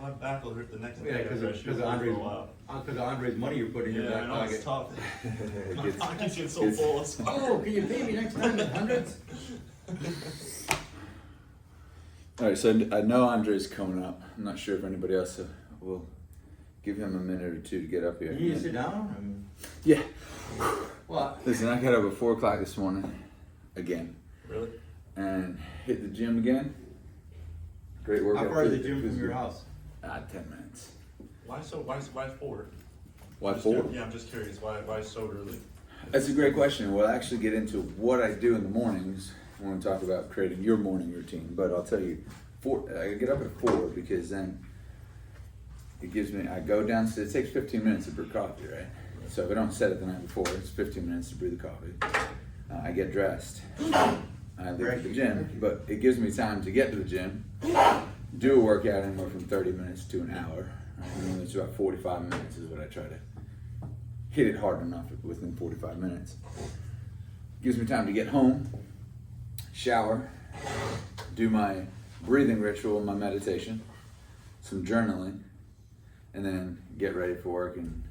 my back will hurt the next Yeah, day. because after I of shoot for Andre's, a while. because of Andre's money you're putting in your Yeah, I back know, it's pocket. tough. My Gets- pockets get so gets- full. It's Oh, can you pay me next time in hundreds? All right, so I know Andre's coming up. I'm not sure if anybody else will give him a minute or two to get up here. You need to sit down? I mean, Yeah. well, Listen, I got up at 4 o'clock this morning, again, Really? and hit the gym again. Great workout. how far is the Feels- gym feels from your good. house? 10 minutes. Why 4? Why Just 4? Yeah, I'm just curious. Why so early? That's a great question. We'll actually get into what I do in the mornings when we talk about creating your morning routine. But I'll tell you, I get up at 4 because then it gives me, I go downstairs. It takes 15 minutes to brew coffee, right? So if I don't set it the night before, it's 15 minutes to brew the coffee. I get dressed. I leave for the gym, but it gives me time to get to the gym, do a workout anywhere from 30 minutes to an hour. I mean, it's about 45 minutes is what I try to hit it hard enough within 45 minutes. Gives me time to get home, shower, do my breathing ritual, my meditation, some journaling, and then get ready for work and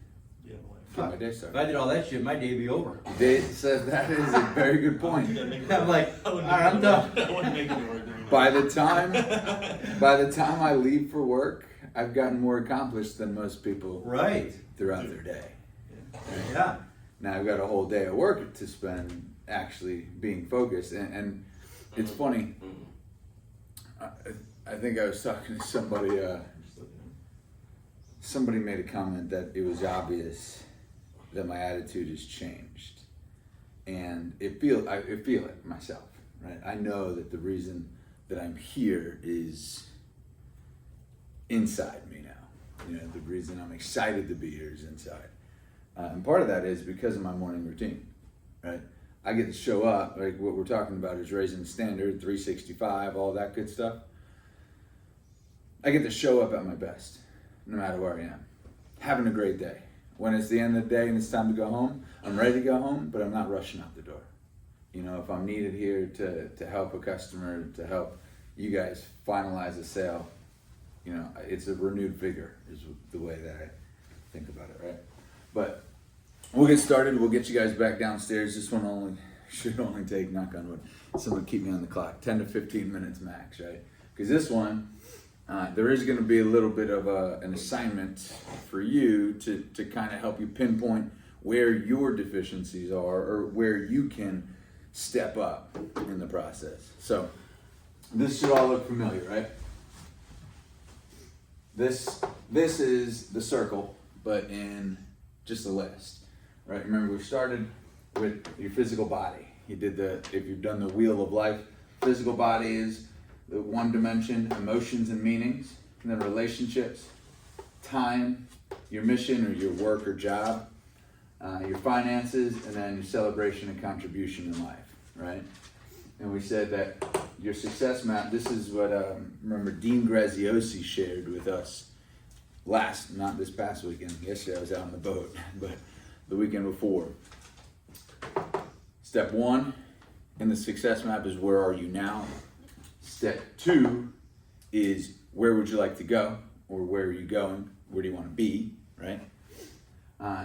Yeah, get my day If started. I did all that shit, my day'd be over. Dave says that is a very good point. I'm like, all right, I'm done. I wouldn't make it work. By the time I leave for work, I've gotten more accomplished than most people Right, throughout their day. yeah. Now I've got a whole day of work to spend actually being focused, and it's funny. I think I was talking to somebody. Somebody made a comment that it was obvious that my attitude has changed, and I feel it myself. Right, I know that the reason that I'm here is inside me now. You know, the reason I'm excited to be here is inside. And part of that is because of my morning routine, right? I get to show up, like what we're talking about is raising the standard, 365, all that good stuff. I get to show up at my best, no matter where I am. Having a great day. When it's the end of the day and it's time to go home, I'm ready to go home, but I'm not rushing out the door. You know, if I'm needed here to help a customer, to help you guys finalize a sale, you know, it's a renewed vigor is the way that I think about it, right? But we'll get started. We'll get you guys back downstairs. This one should only take, knock on wood, someone keep me on the clock, 10 to 15 minutes max, right? Because this one, there is going to be a little bit of an assignment for you to kind of help you pinpoint where your deficiencies are or where you can step up in the process. So this should all look familiar, right? This is the circle, but in just a list, right? Remember, we started with your physical body. If you've done the wheel of life, physical body is the one dimension, emotions and meanings, and then relationships, time, your mission or your work or job, your finances, and then your celebration and contribution in life, right? And we said that your success map, this is what, remember Dean Graziosi shared with us not this past weekend. Yesterday I was out on the boat, but the weekend before. Step 1 in the success map is where are you now? Step 2 is where would you like to go? Or where are you going? Where do you want to be, right?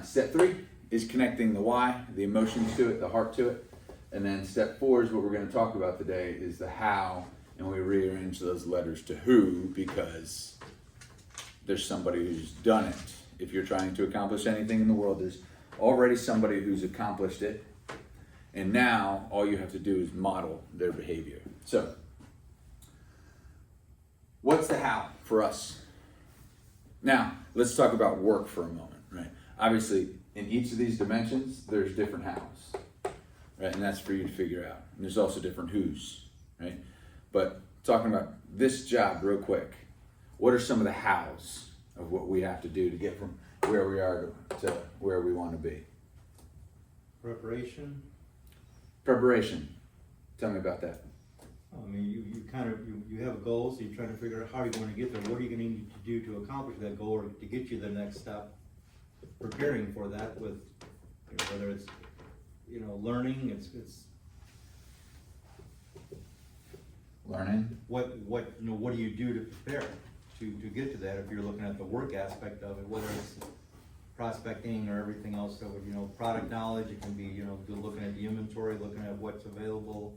Step 3 is connecting the why, the emotions to it, the heart to it. And then step 4 is what we're going to talk about today is the how, and we rearrange those letters to who because there's somebody who's done it. If you're trying to accomplish anything in the world, there's already somebody who's accomplished it. And now all you have to do is model their behavior. So, what's the how for us? Now, let's talk about work for a moment, right? Obviously, in each of these dimensions, there's different hows. Right, and that's for you to figure out. And there's also different who's, right? But talking about this job real quick, what are some of the hows of what we have to do to get from where we are to where we want to be? Preparation. Preparation. Tell me about that. I mean, you have a goal, so you're trying to figure out how you're going to get there. What are you going to need to do to accomplish that goal or to get you the next step? Preparing for that with, whether it's, learning, it's Learning. what do you do to prepare to get to that, if you're looking at the work aspect of it, whether it's prospecting or everything else, so, you know, product knowledge, it can be, you know, looking at the inventory, looking at what's available.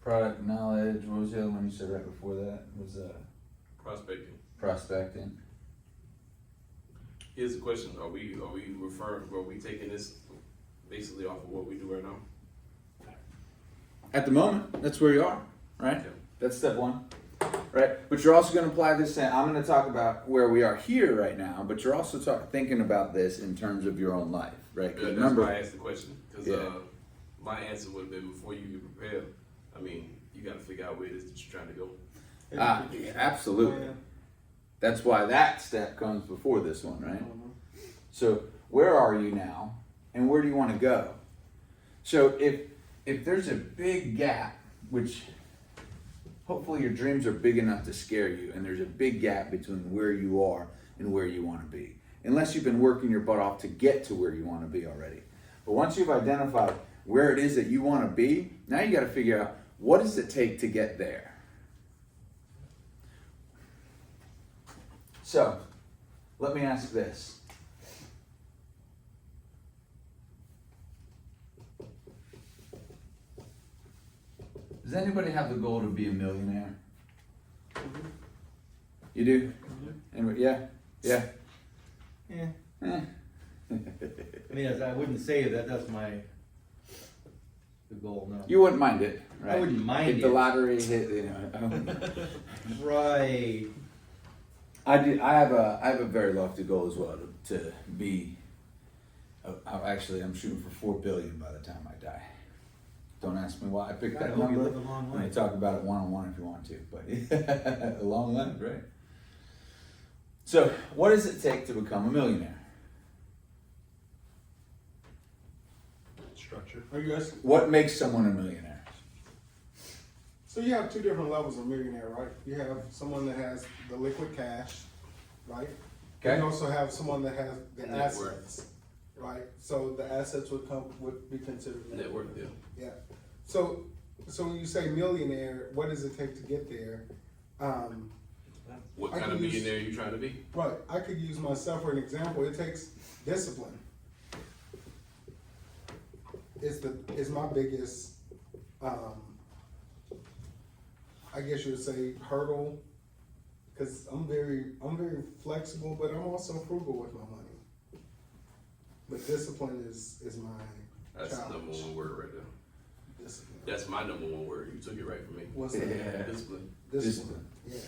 Product knowledge, what was the other one you said right before that? Was Prospecting. prospecting. Here's the question: Are we taking this basically off of what we do right now? At the moment, that's where you are, right? Yeah. That's step one, right? But you're also going to apply this. I'm going to talk about where we are here right now, but you're also thinking about this in terms of your own life, right? 'Cause That's remember, why I asked the question, because Yeah. my answer would have been before you get prepared. I mean, you got to figure out where it is that you're trying to go. yeah, absolutely. That's why that step comes before this one, right? So where are you now, and where do you want to go? So if there's a big gap, which hopefully your dreams are big enough to scare you, and there's a big gap between where you are and where you want to be, unless you've been working your butt off to get to where you want to be already. But once you've identified where it is that you want to be, now you got to figure out, what does it take to get there? So, let me ask this. Does anybody have the goal to be a millionaire? You do? Anybody? Yeah? Yeah? Yeah, Eh. I mean, I wouldn't say that that's the goal, no. You wouldn't mind it, right? I wouldn't mind Hit the it. lottery, hit, you know. Right. I have a very lofty goal as well to be. Actually, I'm shooting for 4 billion by the time I die. Don't ask me why I picked God, I that hope you number. live a long We can life. talk about it one-on-one if you want to, but a long life, right? So, what does it take to become a millionaire? Structure. Are you asking? What makes someone a millionaire? So you have two different levels of millionaire, right? You have someone that has the liquid cash, right? Okay. You also have someone that has the Net worth. assets, right? So the assets would be considered Network, yeah. Yeah. So when you say millionaire, what does it take to get there? What I kind of can use- millionaire are you trying to be? Right. I could use myself for an example. It takes discipline. Is my biggest, I guess you would say, hurdle, because I'm very flexible, but I'm also frugal with my money. But discipline is my That's the challenge. number one word right there. Discipline. That's my number one word. You took it right from me. What's that? Yeah. Discipline. Discipline. Yeah.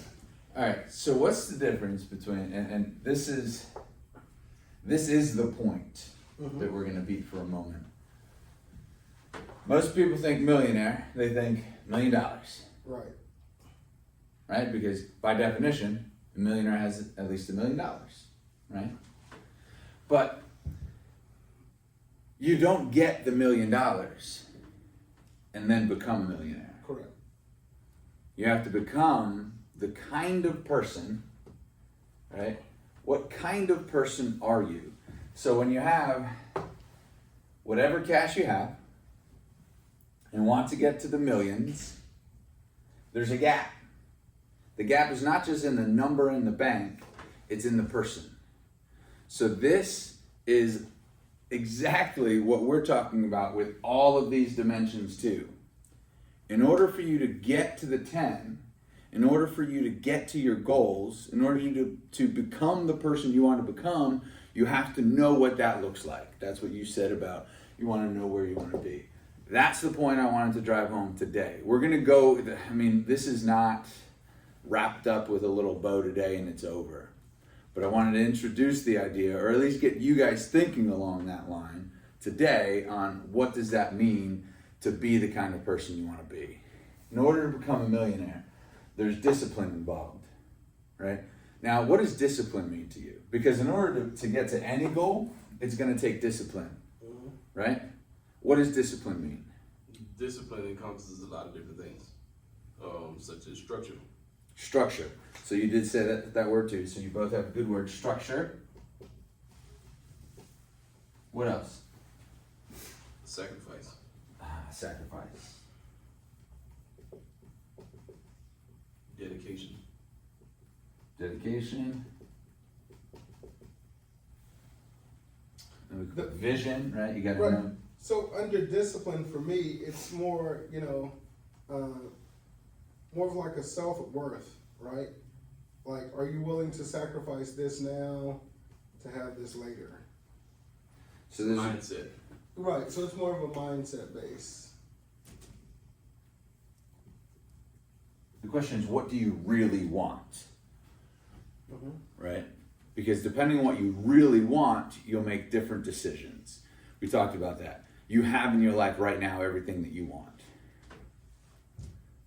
All right. So what's the difference between and this is the point Mhm. that we're going to beat for a moment. Most people think millionaire. They think $1 million, Right. right? Because by definition, a millionaire has at least $1 million, right? But you don't get the $1 million and then become a millionaire. Correct. You have to become the kind of person, right? What kind of person are you? So when you have whatever cash you have and want to get to the millions, there's a gap. The gap is not just in the number in the bank, it's in the person. So this is exactly what we're talking about with all of these dimensions too. In order for you to get to the 10, in order for you to get to your goals, in order for you to become the person you want to become, you have to know what that looks like. That's what you said about you want to know where you want to be. That's the point I wanted to drive home today. We're going to go, I mean, this is not wrapped up with a little bow today and it's over. But I wanted to introduce the idea, or at least get you guys thinking along that line today on what does that mean to be the kind of person you want to be. In order to become a millionaire, there's discipline involved, right? Now, what does discipline mean to you? Because in order to get to any goal, it's going to take discipline, right? What does discipline mean? Discipline encompasses a lot of different things, such as structure. Structure. So you did say that word too. So you both have a good word, structure. What else? Sacrifice. Sacrifice. Dedication. dedication. And we The- put vision, right? You got to Right. know. So under discipline for me, it's more, more of like a self-worth, right? Like, are you willing to sacrifice this now to have this later? So there's Mindset. Right, so it's more of a mindset base. the question is, what do you really want? Right? Because depending on what you really want, you'll make different decisions. We talked about that. You have in your life right now everything that you want.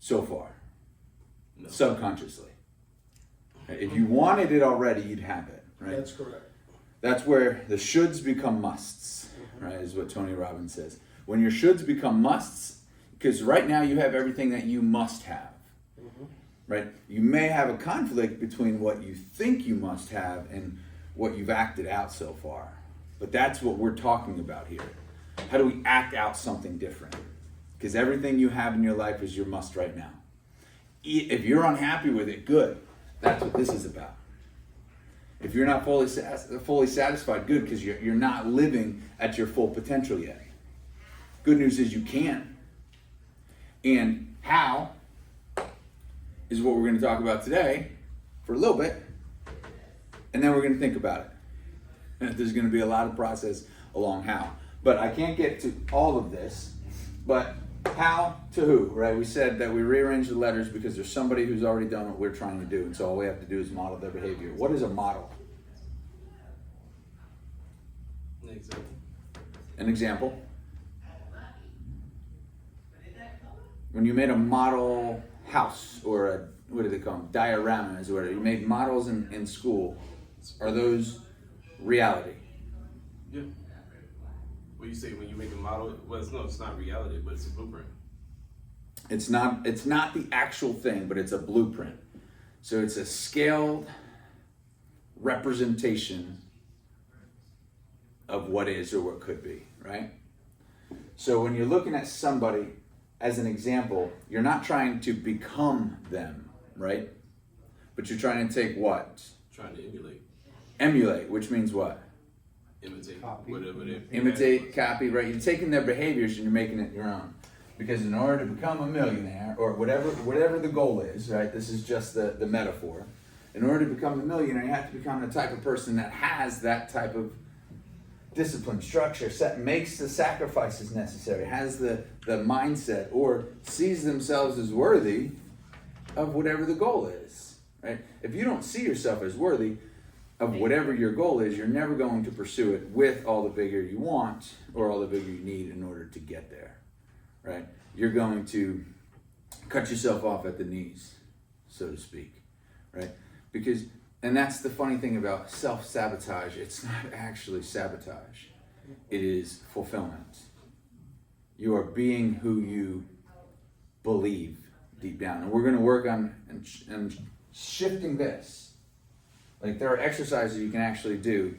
So far. No. Subconsciously. If you wanted it already, you'd have it, right? That's correct. That's where the shoulds become musts, right? Is what Tony Robbins says. When your shoulds become musts, because right now you have everything that you must have, right? You may have a conflict between what you think you must have and what you've acted out so far. But that's what we're talking about here. How do we act out something different? Because everything you have in your life is your must right now. If you're unhappy with it, good. That's what this is about. If you're not fully satisfied, good, because you're not living at your full potential yet. Good news is you can. And how is what we're going to talk about today for a little bit. And then we're going to think about it. And there's going to be a lot of process along how. But I can't get to all of this. But how to who, right? We said that we rearrange the letters because there's somebody who's already done what we're trying to do. And so all we have to do is model their behavior. What is a model? An example. An example. When you made a model house or a, what do they call them? Dioramas or whatever. You made models in school. Are those reality? Yeah. What you say when you make a model? Well, it's not reality, but it's a blueprint. It's not the actual thing, but it's a blueprint. So it's a scaled representation of what is or what could be, right? So when you're looking at somebody as an example, you're not trying to become them, right? But you're trying to take what? Trying to emulate, Emulate, which means what? imitate, Copy. whatever they Imitate, copy, right? You're taking their behaviors and you're making it your own. Because in order to become a millionaire, or whatever the goal is, right? This is just the metaphor. In order to become a millionaire, you have to become the type of person that has that type of discipline, structure, makes the sacrifices necessary, has the mindset, or sees themselves as worthy of whatever the goal is, right? If you don't see yourself as worthy of whatever your goal is, you're never going to pursue it with all the vigor you want or all the vigor you need in order to get there, right? You're going to cut yourself off at the knees, so to speak, right? Because, and that's the funny thing about self-sabotage, it's not actually sabotage, it is fulfillment. You are being who you believe deep down. And we're going to work on and shifting this. Like there are exercises you can actually do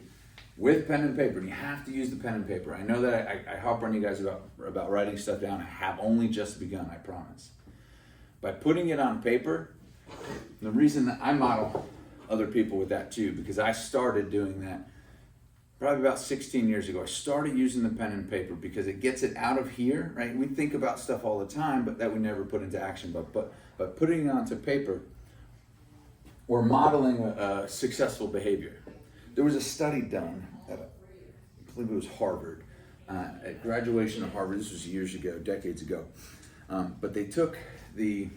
with pen and paper, and you have to use the pen and paper. I know that I harp on you guys about writing stuff down. I have only just begun, I promise. By putting it on paper, the reason that I model other people with that too, because I started doing that probably about 16 years ago. I started using the pen and paper because it gets it out of here, right? We think about stuff all the time, but that we never put into action. But putting it onto paper, we're modeling a successful behavior. There was a study done at, I believe it was Harvard, at graduation of Harvard. This was years ago, decades ago. But they took the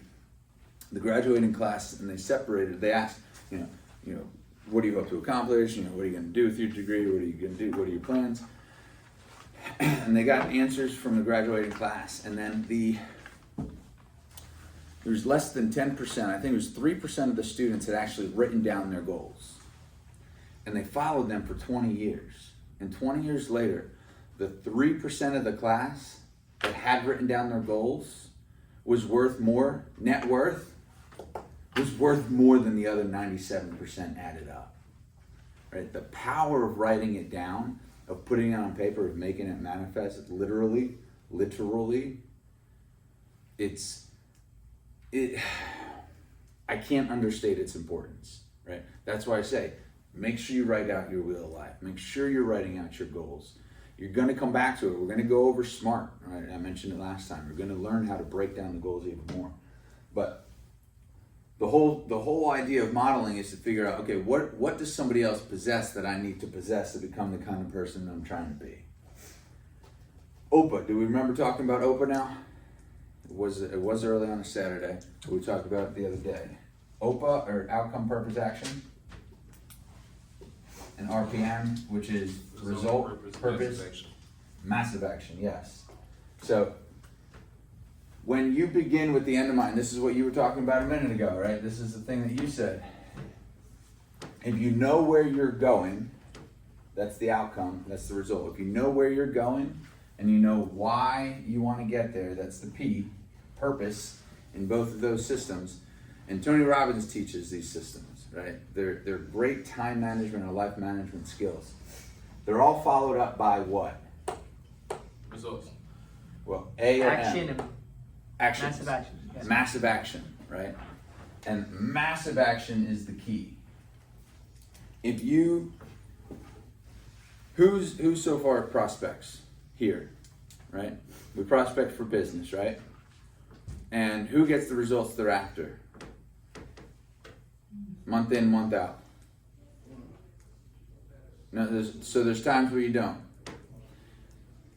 graduating class and they separated. They asked, you know, what do you hope to accomplish? You know, what are you going to do with your degree? What are you going to do? What are your plans? And they got answers from the graduating class, and then there's less than 10%, I think it was 3% of the students had actually written down their goals. And they followed them for 20 years. And 20 years later, the 3% of the class that had written down their goals was worth more, net worth, was worth more than the other 97% added up. Right? The power of writing it down, of putting it on paper, of making it manifest, literally, I can't understate its importance. right? That's why I say, make sure you write out your wheel of life. Make sure you're writing out your goals. You're going to come back to it. We're going to go over SMART, right? I mentioned it last time. We're going to learn how to break down the goals even more. But the whole idea of modeling is to figure out, okay, what does somebody else possess that I need to possess to become the kind of person I'm trying to be? OPA. Do we remember talking about OPA now? It was early on a Saturday. We talked about it the other day. OPA, or outcome, purpose, action. And RPM, which is result, purpose, massive action, yes. So when you begin with the end in mind, this is what you were talking about a minute ago, right? This is the thing that you said. If you know where you're going, that's the outcome, that's the result. If you know where you're going and you know why you want to get there, that's the P, purpose, in both of those systems. And Tony Robbins teaches these systems, right? They're great time management or life management skills. They're all followed up by what? Results. Well, A or Action M. and Action. massive action. Yes. Massive action, right? And massive action is the key. If you, who's so far prospects here, right? We prospect for business, right? And who gets the results they're after? Month in, month out. No, there's times where you don't.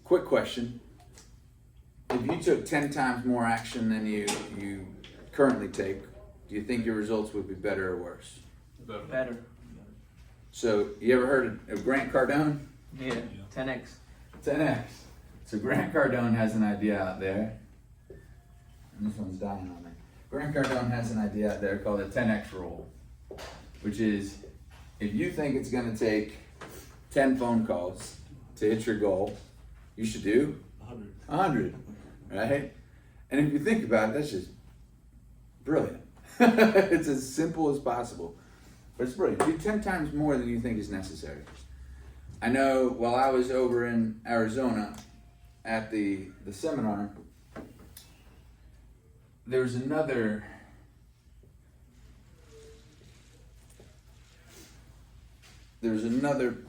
Quick question. If you took 10 times more action than you currently take, do you think your results would be better or worse? Better. So, you ever heard of Grant Cardone? Yeah. 10x. 10x. So Grant Cardone has an idea out there. And this one's dying on me. Grant Cardone has an idea out there called the 10x rule, which is if you think it's going to take 10 phone calls to hit your goal, you should do 100, right? And if you think about it, that's just brilliant. It's as simple as possible, but it's brilliant. Do 10 times more than you think is necessary. I know while I was over in Arizona at the seminar, there's another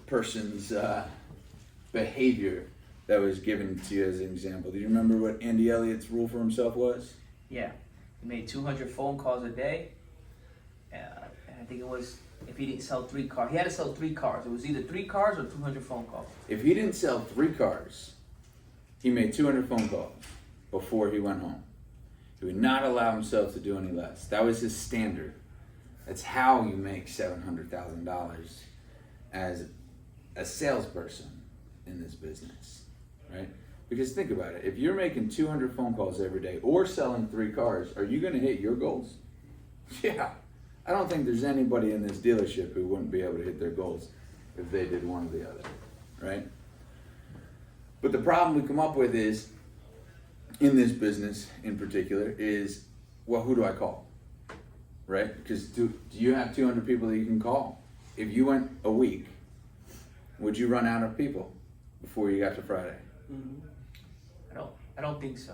person's behavior that was given to you as an example. Do you remember what Andy Elliott's rule for himself was? Yeah. He made 200 phone calls a day. And I think it was, if he didn't sell 3 cars, he had to sell 3 cars. It was either 3 cars or 200 phone calls. If he didn't sell 3 cars, he made 200 phone calls before he went home. He would not allow himself to do any less. That was his standard. That's how you make $700,000 as a salesperson in this business, right? Because think about it. If you're making 200 phone calls every day or selling 3 cars, are you going to hit your goals? Yeah. I don't think there's anybody in this dealership who wouldn't be able to hit their goals if they did one or the other, right? But the problem we come up with is, in this business in particular, is, well, who do I call? Right? Because do you have 200 people that you can call? If you went a week, would you run out of people before you got to Friday? I don't think so.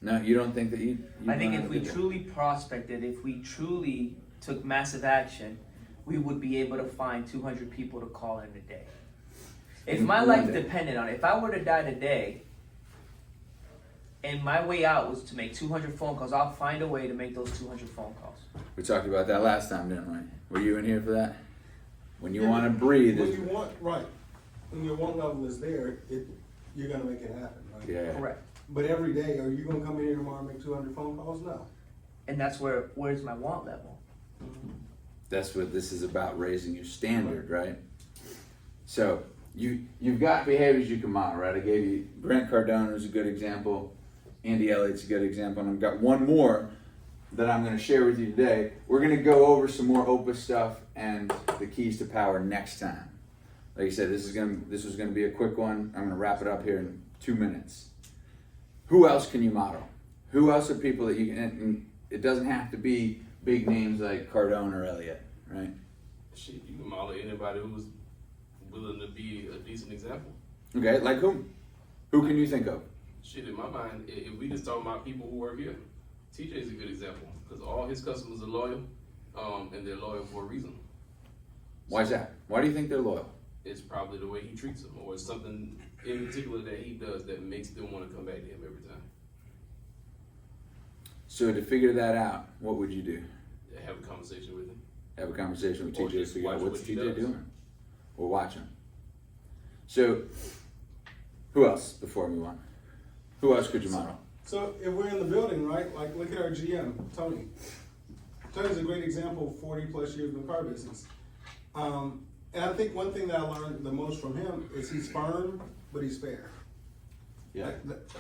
No, you don't think that you I think run out if of we people? truly prospected, if we truly took massive action, we would be able to find 200 people to call in a day. If In my one life day. depended on it, if I were to die today, and my way out was to make 200 phone calls, I'll find a way to make those 200 phone calls. We talked about that last time, didn't we? Were you in here for that? When you Yeah, want to breathe, When is- you want, right, when your one level is there, you're gonna make it happen, right? yeah. Correct. But every day, are you gonna come in here tomorrow and make 200 phone calls? No. And that's where's my want level? That's what this is about, raising your standard, right? So you've got behaviors you can model, right? I gave you Grant Cardone is a good example. Andy Elliott's a good example, and I've got one more that I'm going to share with you today. We're going to go over some more Opus stuff and the keys to power next time. Like I said, this was going to be a quick one. I'm going to wrap it up here in 2 minutes. Who else can you model? Who else are people that you can? And it doesn't have to be big names like Cardone or Elliott, right? Shit, you can model anybody who's willing to be a decent example. Okay, like whom? Who can you think of? Shit, in my mind, if we just talking about people who work here, TJ is a good example because all his customers are loyal. And they're loyal for a reason. Why is that? Why do you think they're loyal? It's probably the way he treats them, or it's something in particular that he does that makes them want to come back to him every time. So to figure that out, what would you do? Have a conversation with him. Have a conversation with Or TJ to just figure out watch what's what he TJ does. doing, or watch him. So, who else before we move on? Who else could you model? So if we're in the building, right, like look at our GM, Tony. Tony's a great example, 40 plus years in the car business. And I think one thing that I learned the most from him is he's firm, but he's fair. Yeah.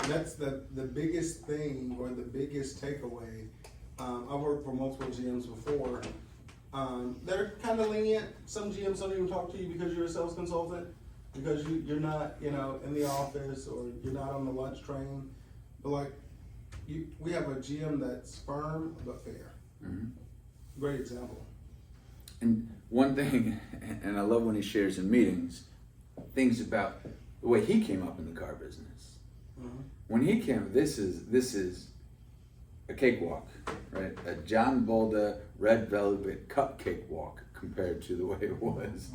That's the biggest thing or the biggest takeaway. I've worked for multiple GMs before. They're kind of lenient. Some GMs don't even talk to you because you're a sales consultant, because you're not, in the office, or you're not on the lunch train. But like, we have a GM that's firm but fair. Mhm. Great example. And one thing, and I love when he shares in meetings, things about the way he came up in the car business. Mhm. When he came, this is a cakewalk, right? A John Bolda red velvet cupcake walk compared to the way it was.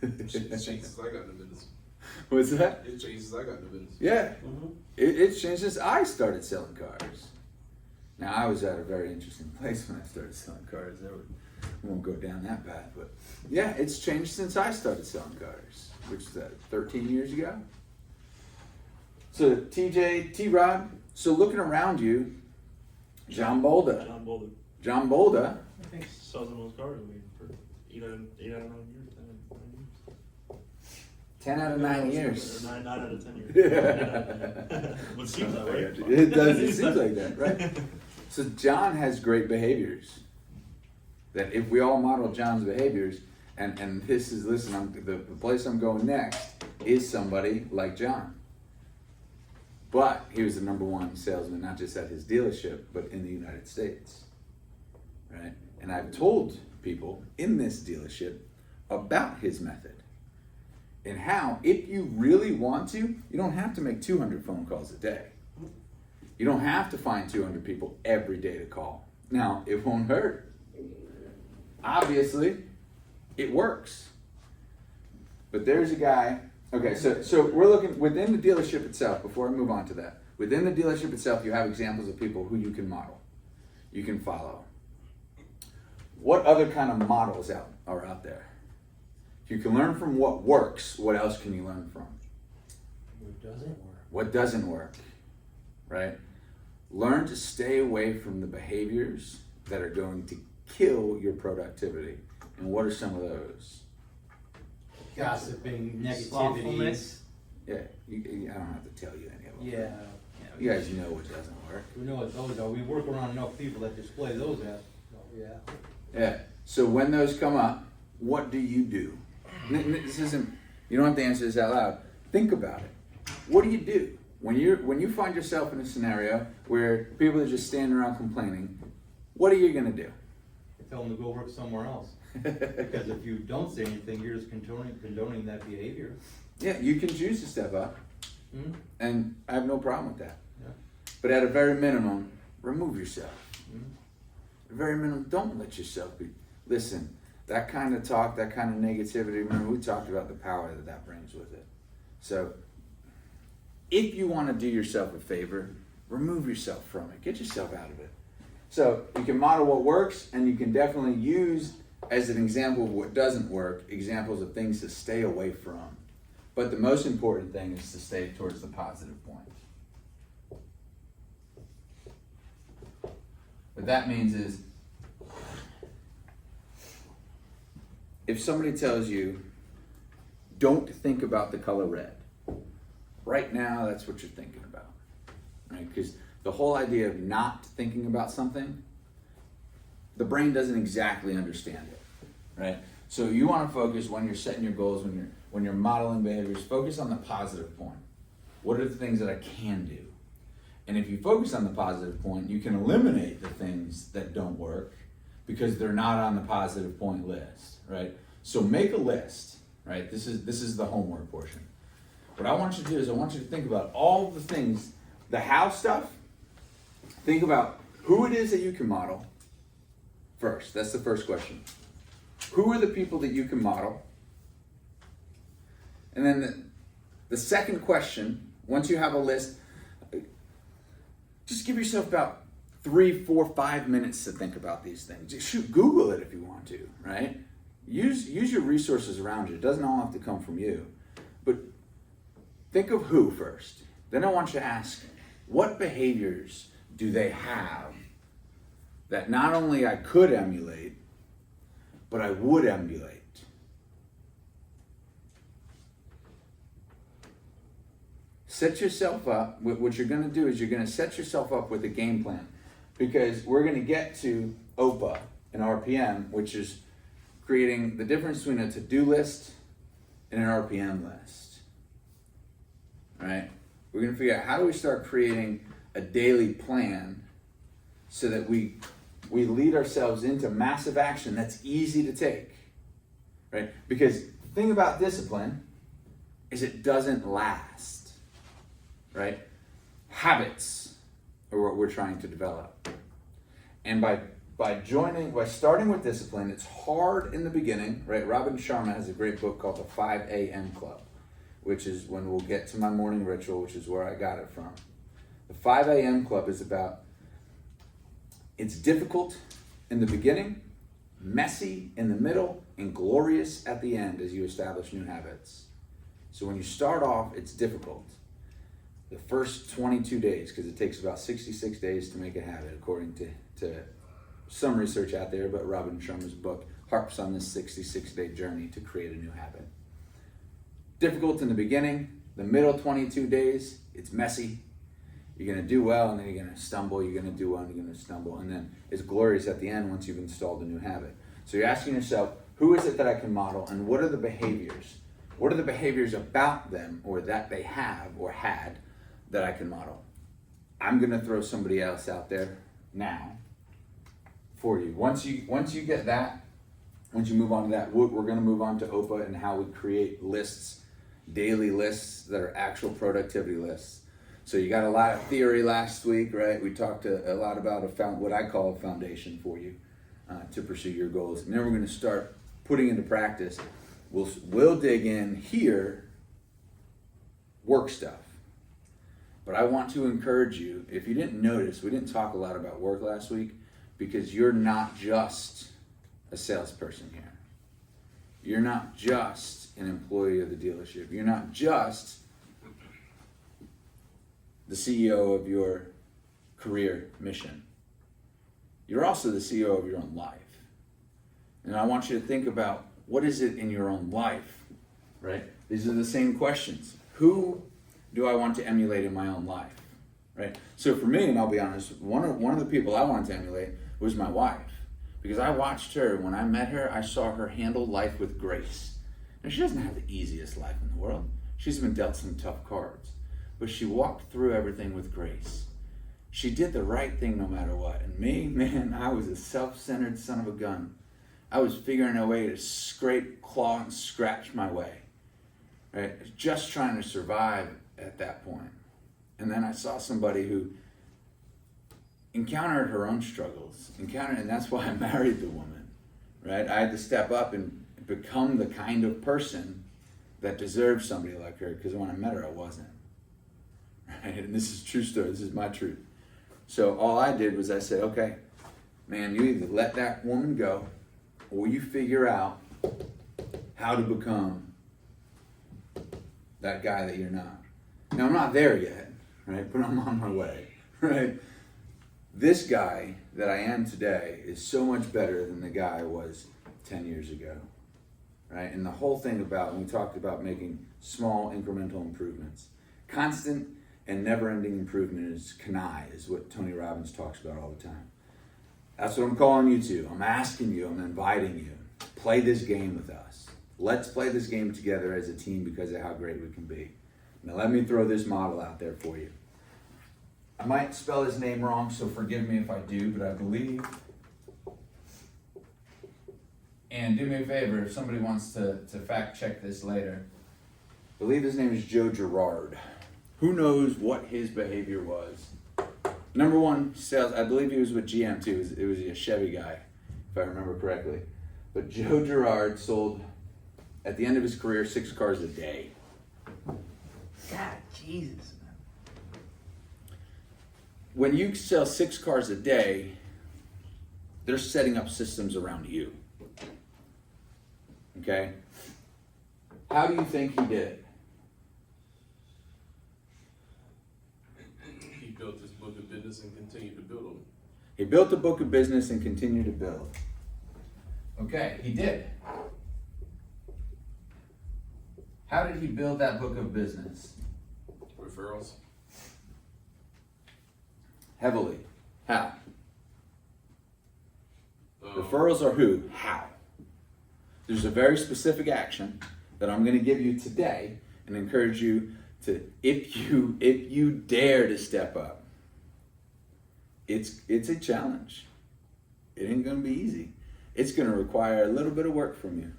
It's changed since I got in the business. What's that? It's changed since I got in the business. Yeah, Mhm. it's changed since I started selling cars. Now I was at a very interesting place when I started selling cars. We won't go down that path, but yeah, it's changed since I started selling cars, which is 13 years ago. So TJ, T-Rod, so looking around you, John Bolda. John Bolda. John Bolda, I think sells the most cars. I mean, for 8 out of 9 years, 10 out of 9 years. Or 9 out of 10 years. Yeah. What seems that way. It does, it seems like that, right? So John has great behaviors. That if we all model John's behaviors, and this is, listen, the place I'm going next is somebody like John. But he was the #1 salesman, not just at his dealership, but in the United States, right? And I've told people in this dealership about his method and how, if you really want to, you don't have to make 200 phone calls a day. You don't have to find 200 people every day to call. Now, it won't hurt. Obviously, it works. But there's a guy. Okay, so we're looking within the dealership itself. Before I move on to that, within the dealership itself, you have examples of people who you can model, you can follow. What other kind of models are out there? If you can learn from what works, what else can you learn from? What doesn't work? What doesn't work, right? Learn to stay away from the behaviors that are going to kill your productivity. And what are some of those? Gossiping, negativity. Slothfulness. Yeah, I don't have to tell you any of them. Yeah. You guys know what doesn't work. We know what those are. We work around enough people that display those at. So, yeah. Yeah. So when those come up, what do you do? This isn't. You don't have to answer this out loud. Think about it. What do you do when you find yourself in a scenario where people are just standing around complaining? What are you gonna do? Tell them to go work somewhere else. Because if you don't say anything, you're just condoning that behavior. Yeah, you can choose to step up, Hmm? and I have no problem with that. Yeah. But at a very minimum, remove yourself. Mhm. At a very minimum, don't let yourself be. Listen, that kind of talk, that kind of negativity, remember we talked about the power that brings with it. So, if you want to do yourself a favor, remove yourself from it. Get yourself out of it. So, you can model what works, and you can definitely use, as an example of what doesn't work, examples of things to stay away from. But the most important thing is to stay towards the positive point. What that means is, if somebody tells you, don't think about the color red, right now that's what you're thinking about, right? Because the whole idea of not thinking about something, the brain doesn't exactly understand it, right? So you want to focus when you're setting your goals, when you're modeling behaviors, focus on the positive point. What are the things that I can do? And if you focus on the positive point, you can eliminate the things that don't work because they're not on the positive point list, right? So make a list, right? This is the homework portion. What I want you to do is I want you to think about all the things, the how stuff. Think about who it is that you can model, first. That's the first question. Who are the people that you can model? And then the second question, once you have a list, just give yourself about 3, 4, 5 minutes to think about these things. Just shoot, Google it if you want to, right? Use your resources around you. It doesn't all have to come from you. But think of who first. Then I want you to ask, what behaviors do they have that not only I could emulate, but I would emulate? Set yourself up. What you're going to do is you're going to set yourself up with a game plan, because we're going to get to OPA and RPM, which is creating the difference between a to-do list and an RPM list. All right? We're going to figure out how do we start creating a daily plan so that we lead ourselves into massive action that's easy to take, right? Because the thing about discipline is it doesn't last, right? Habits are what we're trying to develop. And by starting with discipline, it's hard in the beginning, right? Robin Sharma has a great book called The 5 a.m. Club, which is when we'll get to my morning ritual, which is where I got it from. The 5 a.m. Club is about, it's difficult in the beginning, messy in the middle, and glorious at the end as you establish new habits. So when you start off, it's difficult. The first 22 days, because it takes about 66 days to make a habit, according to some research out there, but Robin Sharma's book harps on this 66-day journey to create a new habit. Difficult in the beginning, the middle 22 days, it's messy. You're going to do well, and then you're going to stumble. You're going to do well, and you're going to stumble. And then it's glorious at the end once you've installed a new habit. So you're asking yourself, who is it that I can model, and what are the behaviors? What are the behaviors about them, or that they have or had, that I can model? I'm going to throw somebody else out there now for you. Once you get that, once you move on to that, we're going to move on to OPA and how we create lists, daily lists that are actual productivity lists. So you got a lot of theory last week, right? We talked a lot about what I call a foundation for you to pursue your goals. And then we're going to start putting into practice. We'll dig in here, work stuff. But I want to encourage you, if you didn't notice, we didn't talk a lot about work last week, because you're not just a salesperson here. You're not just an employee of the dealership. You're not just the CEO of your career mission. You're also the CEO of your own life. And I want you to think about, what is it in your own life, right? These are the same questions. Who do I want to emulate in my own life, right? So for me, and I'll be honest, one of the people I wanted to emulate was my wife, because I watched her. When I met her, I saw her handle life with grace. Now, she doesn't have the easiest life in the world. She's been dealt some tough cards, but she walked through everything with grace. She did the right thing no matter what. And me, man, I was a self-centered son of a gun. I was figuring a way to scrape, claw, and scratch my way, right? Just trying to survive at that point. And then I saw somebody who encountered her own struggles, and that's why I married the woman, right? I had to step up and become the kind of person that deserved somebody like her, because when I met her, I wasn't. Right? And this is a true story. This is my truth. So all I did was I said, okay, man, you either let that woman go, or you figure out how to become that guy that you're not. Now, I'm not there yet, right? But I'm on my way, right? This guy that I am today is so much better than the guy I was 10 years ago, right? And the whole thing about, when we talked about making small incremental improvements, constant and never-ending improvement is CANI, is what Tony Robbins talks about all the time. That's what I'm calling you to. I'm asking you, I'm inviting you. Play this game with us. Let's play this game together as a team because of how great we can be. Now let me throw this model out there for you. I might spell his name wrong, so forgive me if I do, but I believe. And do me a favor, if somebody wants to fact check this later, I believe his name is Joe Girard. Who knows what his behavior was? Number one, sales. I believe he was with GM too. It was a Chevy guy, if if I remember correctly. But Joe Girard sold, at the end of his career, 6 cars a day. God, Jesus. When you sell 6 cars a day, they're setting up systems around you. Okay? How do you think he did it? He built this book of business and continued to build on it. He built a book of business and continued to build. Okay, he did. How did he build that book of business? Referrals. Heavily. How? Um, Referrals are who? How? There's a very specific action that I'm going to give you today and encourage you to, if you dare to step up. It's a challenge. It ain't going to be easy. It's going to require a little bit of work from you.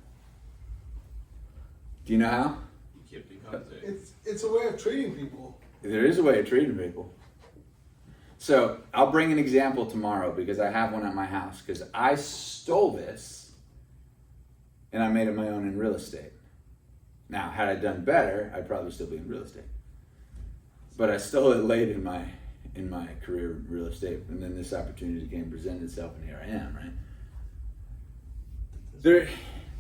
Do you know how? He kept in contact. It's a way of treating people. There is a way of treating people. So I'll bring an example tomorrow because I have one at my house because I stole this and I made it my own in real estate. Now, had I done better, I'd probably still be in real estate. But I stole it late in my career in real estate, and then this opportunity came present itself, and here I am, right? There,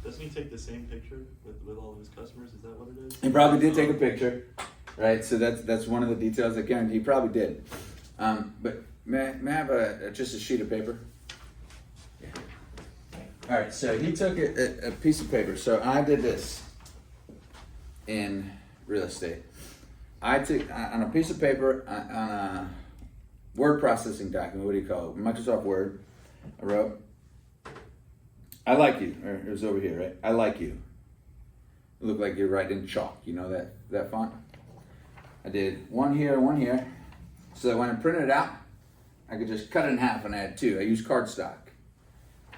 Doesn't he take the same picture with all of his customers? Is that what it is? he probably did take a picture, right? So that's one of the details. I guarantee he probably did. But may I have just a sheet of paper? Yeah. All right. So he took a piece of paper. So I did this in real estate. I took on a piece of paper on a word processing document. What do you call it? Microsoft Word. I wrote, "I like you," or it was over here, right? "I like you." It looked like you're writing in chalk. You know that font? I did one here, so that when I printed it out, I could just cut it in half and add 2. I used cardstock.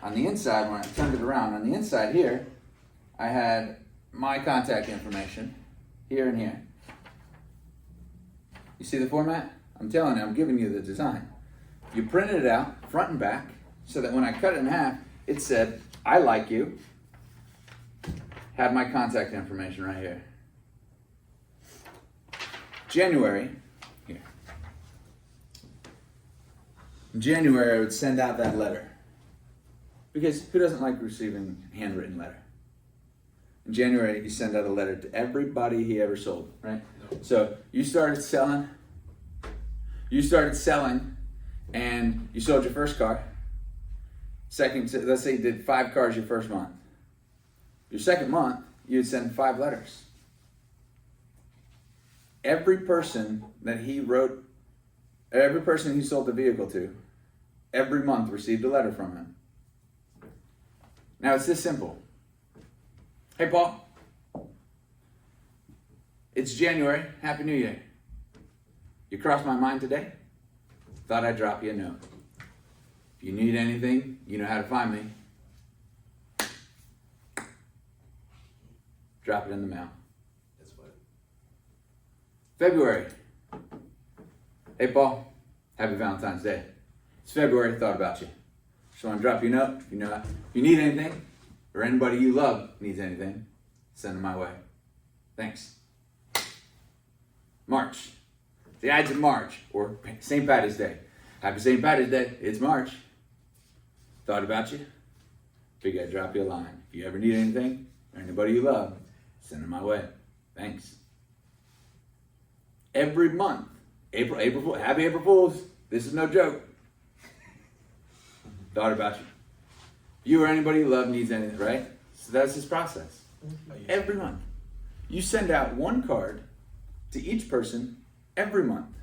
On the inside, when I turned it around, on the inside here, I had my contact information, here and here. You see the format? I'm telling you, I'm giving you the design. You printed it out, front and back, so that when I cut it in half, it said, "I like you." Had my contact information right here. January, here. In January, I would send out that letter. Because who doesn't like receiving a handwritten letter? In January, you send out a letter to everybody he ever sold, right? No. So you started selling, and you sold your first car. Second, let's say you did 5 cars your first month. Your second month, you'd send 5 letters. Every person he sold the vehicle to, every month received a letter from him. Now it's this simple. "Hey Paul, it's January, Happy New Year. You crossed my mind today. Thought I'd drop you a note. If you need anything, you know how to find me. Drop it in the mail." That's fine. February. "Hey Paul, happy Valentine's Day. It's February, thought about you. Just want to drop you a note. If you need anything, or anybody you love needs anything, send them my way. Thanks." March. The Ides of March, or St. Patty's Day. "Happy St. Patty's Day. It's March. Thought about you. Figured I'd drop you a line. If you ever need anything, or anybody you love, send them my way. Thanks." Every month. April Fool. Happy April Fools. This is no joke. Thought about you. You or anybody you love needs anything, right? So that's his process. Every month. You send out 1 card to each person every month.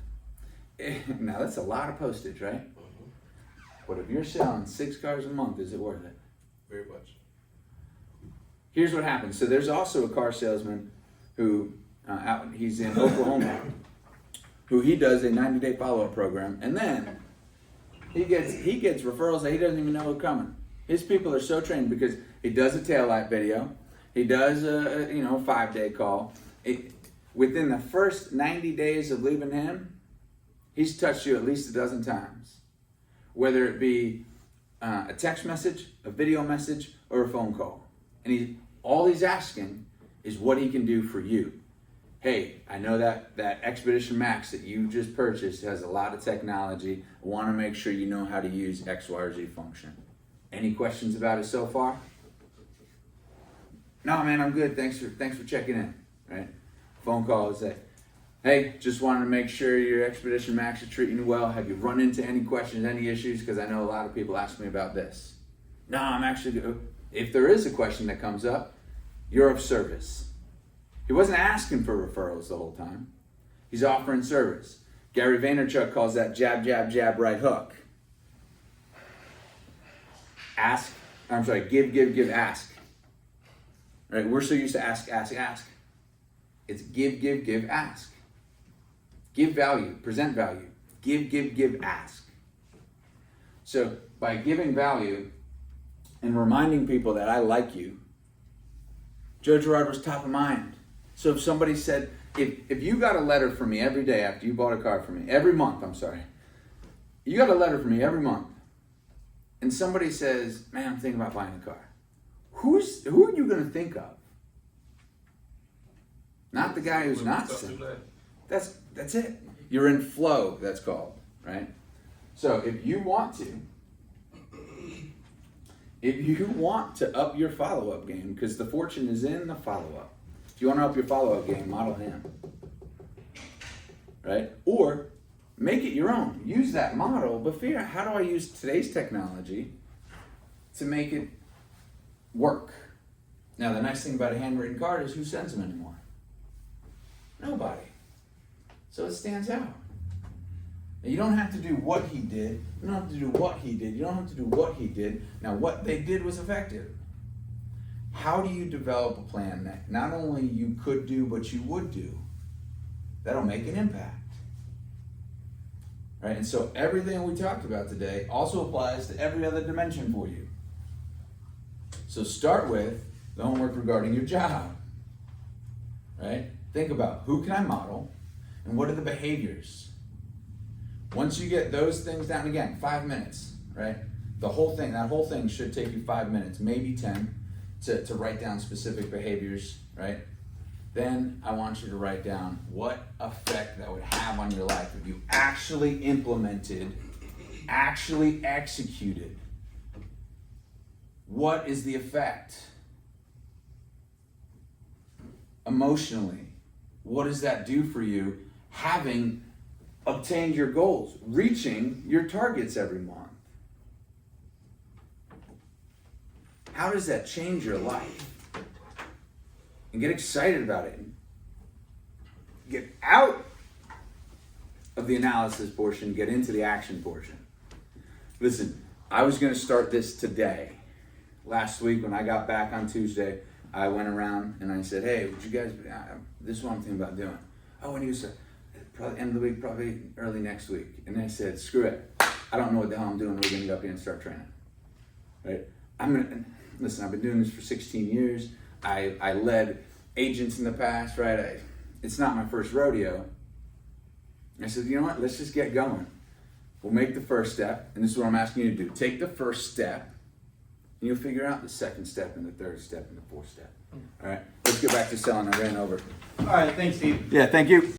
Now that's a lot of postage, right? But if you're selling 6 cars a month, is it worth it? Very much. Here's what happens. So there's also a car salesman who, he's in Oklahoma, who he does a 90-day follow-up program, and then he gets referrals that he doesn't even know are coming. His people are so trained because he does a taillight video, he does a 5-day call. Within the first 90 days of leaving him, he's touched you at least a dozen times. Whether it be a text message, a video message, or a phone call. And all he's asking is what he can do for you. Hey, I know that Expedition Max that you just purchased has a lot of technology. I want to make sure you know how to use X, Y, or Z function. Any questions about it so far? No, man, I'm good. Thanks for checking in. Right? Phone call is that, hey, just wanted to make sure your Expedition Max are treating you well. Have you run into any questions, any issues? Because I know a lot of people ask me about this. No, I'm actually good. If there is a question that comes up, you're of service. He wasn't asking for referrals the whole time. He's offering service. Gary Vaynerchuk calls that jab, jab, jab, right hook. Give, ask. Right? We're so used to ask. It's give, ask. Give value, present value. Give, ask. So by giving value and reminding people that I like you, Joe Girard was top of mind. So if somebody said, if you got a letter from me every day after you bought a car from me, every month, you got a letter from me every month, and somebody says, man, I'm thinking about buying a car. Who are you going to think of? Not the guy who's not saying. That's it. You're in flow, that's called, right? So if you want to up your follow-up game, because the fortune is in the follow-up. If you want to up your follow-up game, model him. Right? Or make it your own. Use that model, but figure out how do I use today's technology to make it work. Now, the nice thing about a handwritten card is who sends them anymore? Nobody. So it stands out. Now, you don't have to do what he did. You don't have to do what he did. You don't have to do what he did. Now, what they did was effective. How do you develop a plan that not only you could do, but you would do? That'll make an impact. Right? And so everything we talked about today also applies to every other dimension for you. So start with the homework regarding your job. Right? Think about who can I model and what are the behaviors. Once you get those things down, again, 5 minutes, right? That whole thing should take you 5 minutes, maybe 10. To write down specific behaviors, right? Then I want you to write down what effect that would have on your life if you actually implemented, actually executed. What is the effect? Emotionally, what does that do for you having obtained your goals, reaching your targets every month? How does that change your life? And get excited about it. Get out of the analysis portion, get into the action portion. Listen, I was going to start this today. Last week when I got back on Tuesday, I went around and I said, hey, would you guys, this is what I'm thinking about doing. Oh, and he said, probably end of the week, probably early next week. And I said, screw it. I don't know what the hell I'm doing. We're going to go up here and start training. Right? Listen, I've been doing this for 16 years. I led agents in the past, right? It's not my first rodeo. I said, you know what? Let's just get going. We'll make the first step, and this is what I'm asking you to do. Take the first step, and you'll figure out the second step, and the third step, and the fourth step. All right? Let's get back to selling. I ran over. All right, thanks, Steve. Yeah, thank you.